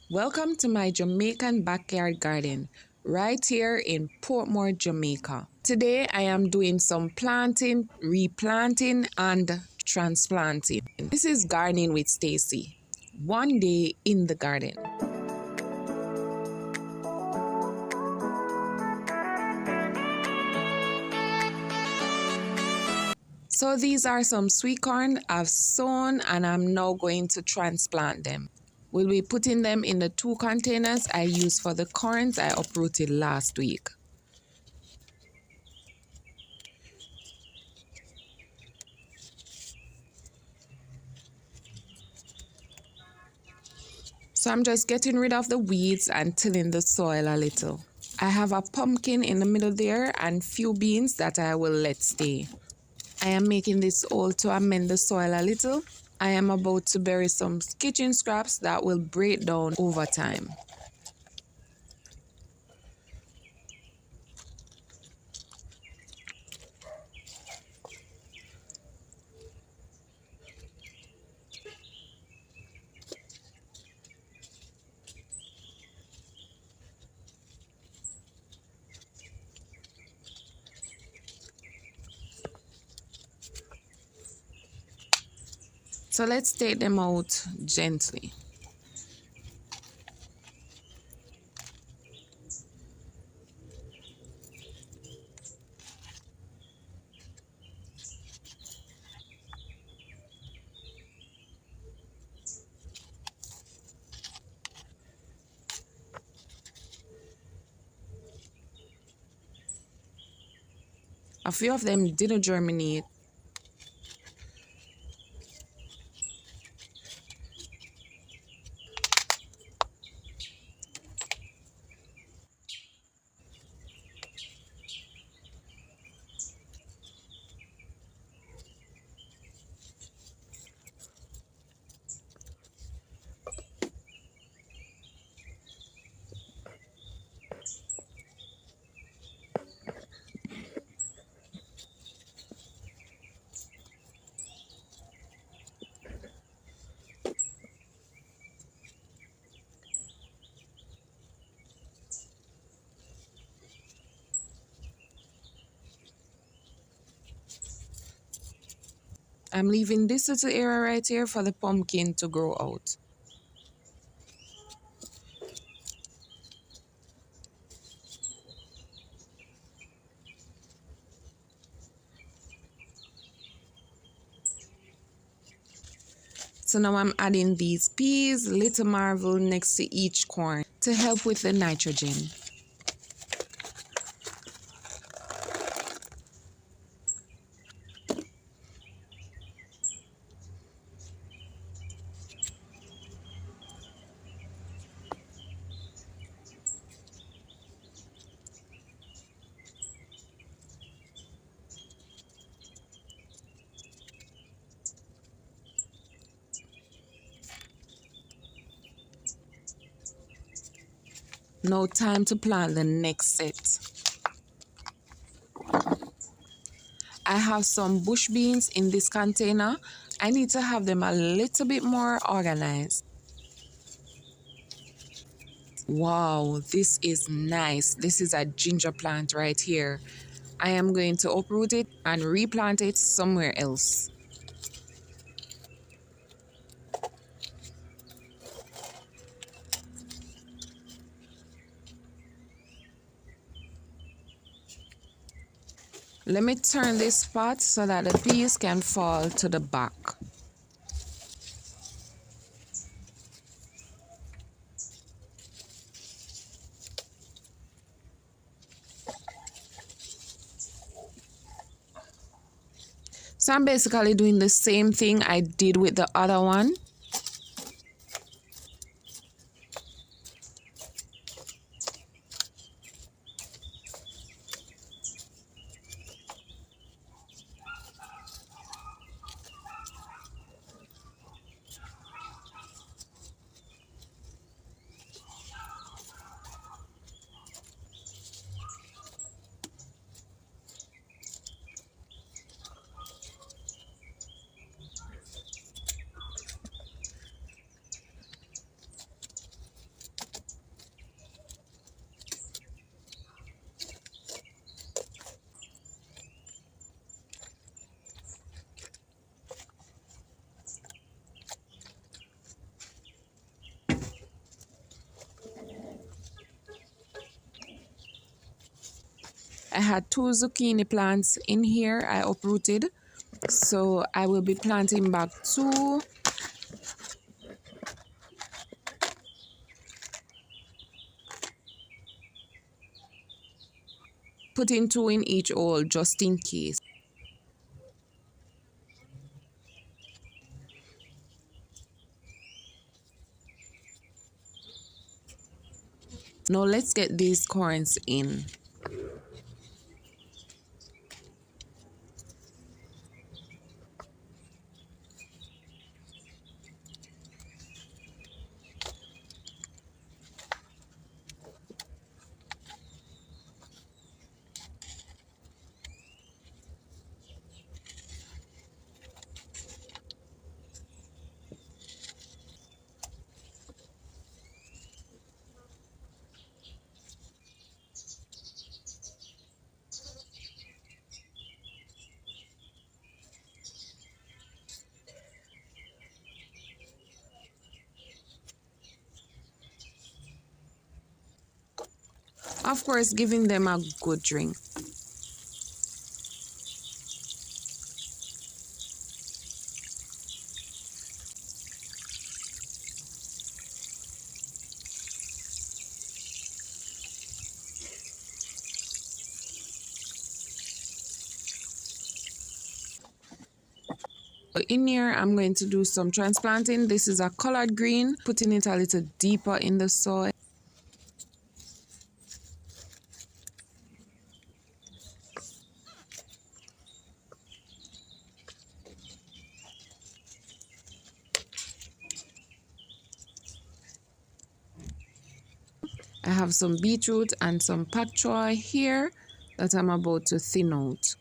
Welcome to my Jamaican backyard garden right here in Portmore, Jamaica. Today I am doing some planting, replanting and transplanting. This is Gardening with Stacy. One day in the garden. So these are some sweet corn I've sown and I'm now going to transplant them. We'll be putting them in the 2 containers I used for the corns I uprooted last week. So I'm just getting rid of the weeds and tilling the soil a little. I have a pumpkin in the middle there and few beans that I will let stay. I am making this hole to amend the soil a little. I am about to bury some kitchen scraps that will break down over time. So let's take them out gently. A few of them didn't germinate. I'm leaving this little area right here for the pumpkin to grow out. So now I'm adding these peas, little marvel next to each corn to help with the nitrogen. Now time to plant the next set. I have some bush beans in this container. I need to have them a little bit more organized. Wow, this is nice. This is a ginger plant right here. I am going to uproot it and replant it somewhere else. Let me turn this pot so that the peas can fall to the back. So I'm basically doing the same thing I did with the other one. I had 2 zucchini plants in here I uprooted, so I will be planting back 2. Putting 2 in each hole just in case. Now let's get these corns in. Of course, giving them a good drink. In here, I'm going to do some transplanting. This is a colored green, putting it a little deeper in the soil. I have some beetroot and some pak choy here that I'm about to thin out.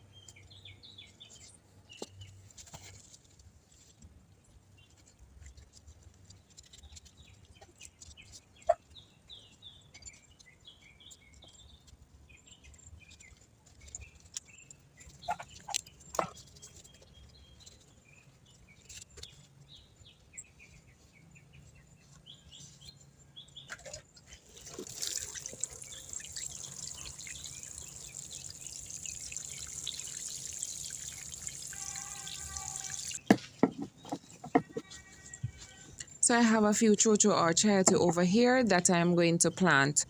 So I have a few chocho or chayote over here that I'm going to plant.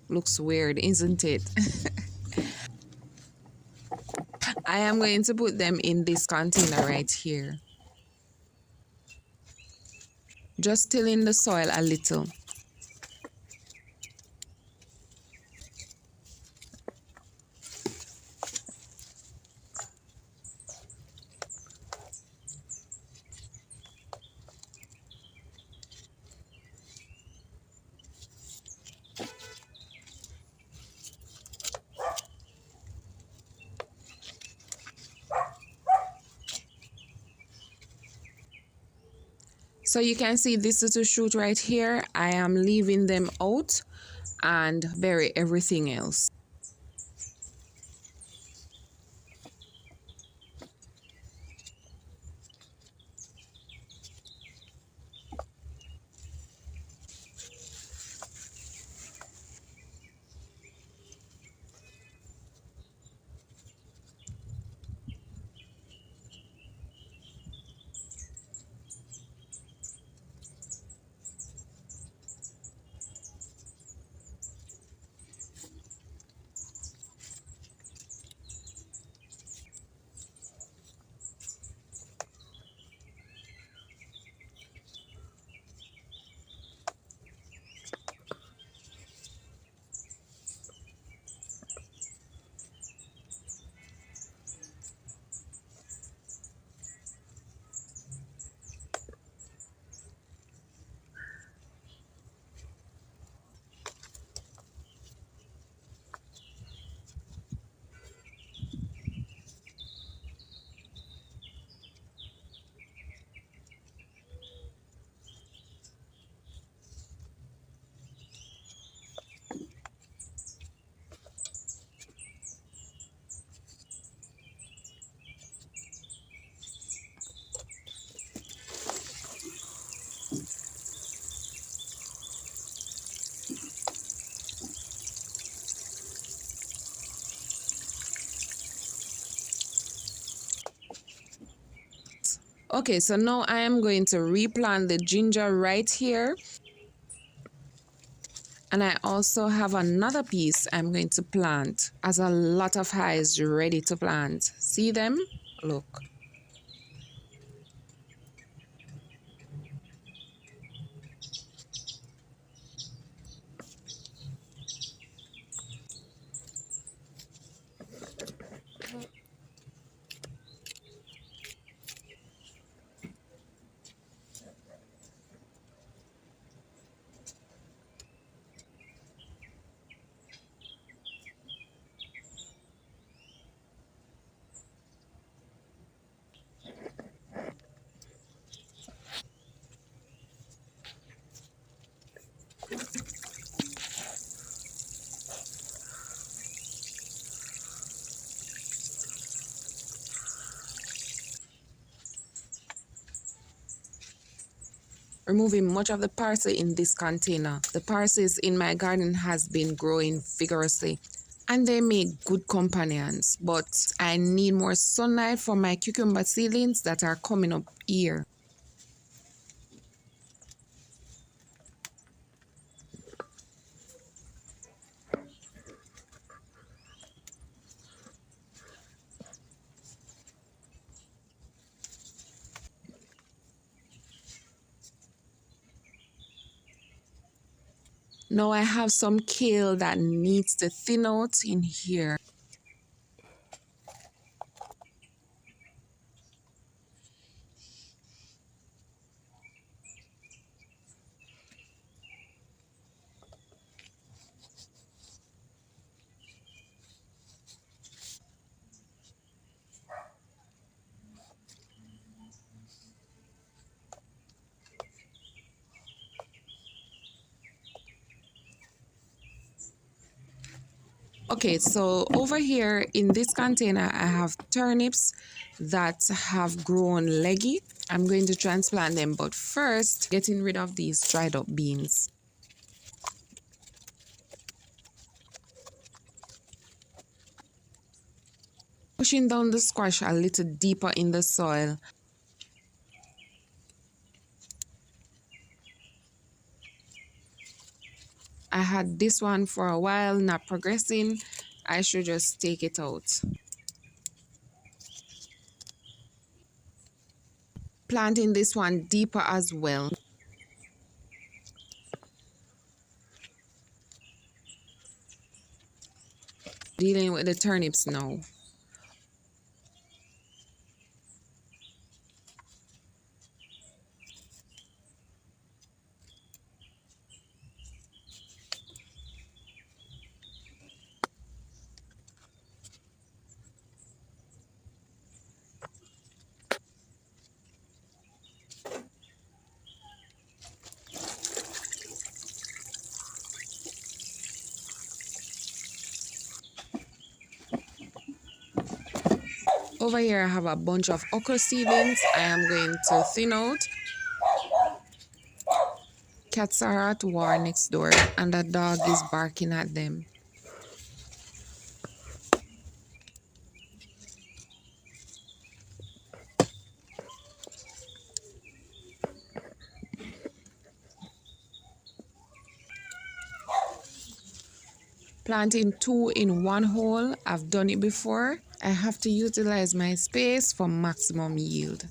Looks weird, isn't it? I am going to put them in this container right here. Just tilling the soil a little. So you can see this little shoot right here. I am leaving them out and bury everything else. Okay, so now I am going to replant the ginger right here. And I also have another piece I'm going to plant, as a lot of highs ready to plant. See them? Look. Removing much of the parsley in this container. The parsley in my garden has been growing vigorously and they make good companions, but I need more sunlight for my cucumber seedlings that are coming up here. Now I have some kale that needs to thin out in here. Okay, so over here in this container, I have turnips that have grown leggy. I'm going to transplant them, but first, getting rid of these dried up beans. Pushing down the squash a little deeper in the soil. I had this one for a while, not progressing. I should just take it out. Planting this one deeper as well. Dealing with the turnips now. Over here, I have a bunch of okra seedlings I am going to thin out. Cats are at war next door and a dog is barking at them. Planting 2 in 1 hole, I've done it before. I have to utilize my space for maximum yield.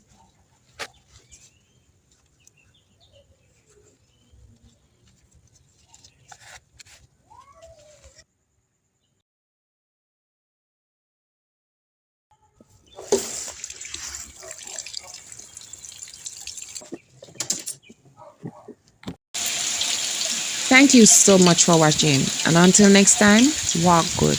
Thank you so much for watching, and until next time, walk good.